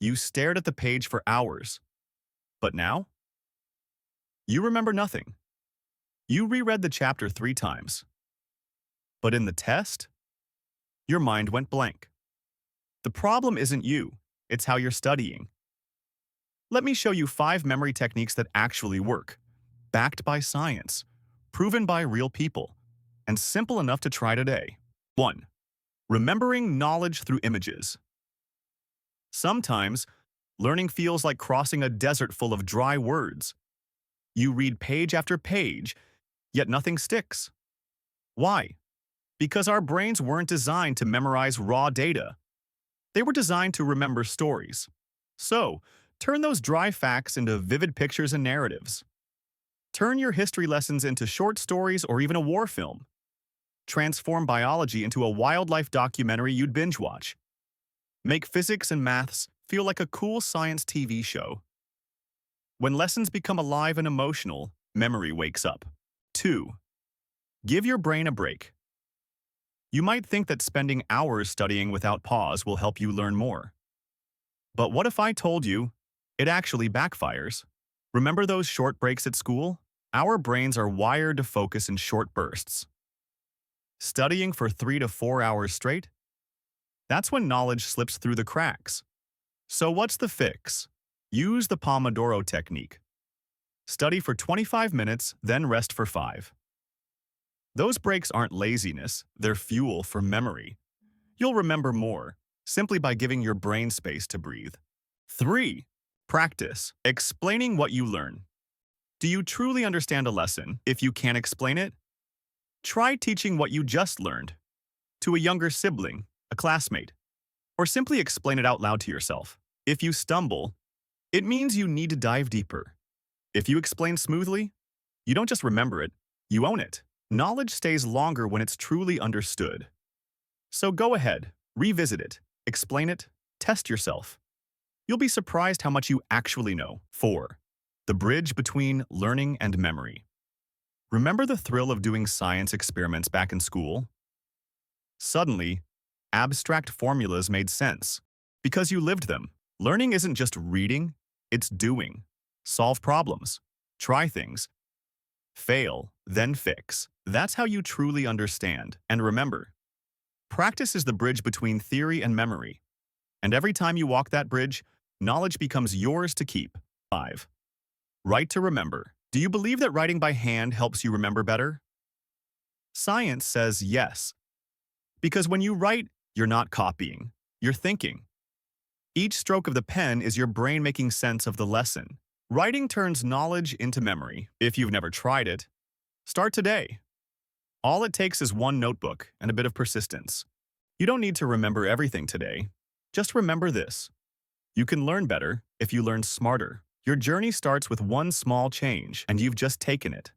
You stared at the page for hours. But now? You remember nothing. You reread the chapter 3 times. But in the test, your mind went blank. The problem isn't you, it's how you're studying. Let me show you 5 memory techniques that actually work, backed by science, proven by real people, and simple enough to try today. 1. Remembering knowledge through images. Sometimes, learning feels like crossing a desert full of dry words. You read page after page, yet nothing sticks. Why? Because our brains weren't designed to memorize raw data. They were designed to remember stories. So, turn those dry facts into vivid pictures and narratives. Turn your history lessons into short stories or even a war film. Transform biology into a wildlife documentary you'd binge watch. Make physics and maths feel like a cool science TV show. When lessons become alive and emotional, memory wakes up. 2. Give your brain a break. You might think that spending hours studying without pause will help you learn more. But what if I told you it actually backfires? Remember those short breaks at school? Our brains are wired to focus in short bursts. Studying for 3 to 4 hours straight? That's when knowledge slips through the cracks. So what's the fix? Use the Pomodoro technique. Study for 25 minutes, then rest for 5. Those breaks aren't laziness, they're fuel for memory. You'll remember more, simply by giving your brain space to breathe. 3. Practice. Explaining what you learn. Do you truly understand a lesson if you can't explain it? Try teaching what you just learned to a younger sibling, a classmate, or simply explain it out loud to yourself. If you stumble, it means you need to dive deeper. If you explain smoothly, you don't just remember it, you own it. Knowledge stays longer when it's truly understood. So go ahead, revisit it, explain it, test yourself. You'll be surprised how much you actually know. 4. The bridge between learning and memory. Remember the thrill of doing science experiments back in school? Suddenly, abstract formulas made sense because you lived them. Learning isn't just reading, it's doing. Solve problems, try things, fail, then fix. That's how you truly understand. And remember, practice is the bridge between theory and memory. And every time you walk that bridge, knowledge becomes yours to keep. 5. Write to remember. Do you believe that writing by hand helps you remember better? Science says yes. Because when you write, you're not copying, you're thinking. Each stroke of the pen is your brain making sense of the lesson. Writing turns knowledge into memory. If you've never tried it, start today. All it takes is one notebook and a bit of persistence. You don't need to remember everything today. Just remember this. You can learn better if you learn smarter. Your journey starts with one small change, and you've just taken it.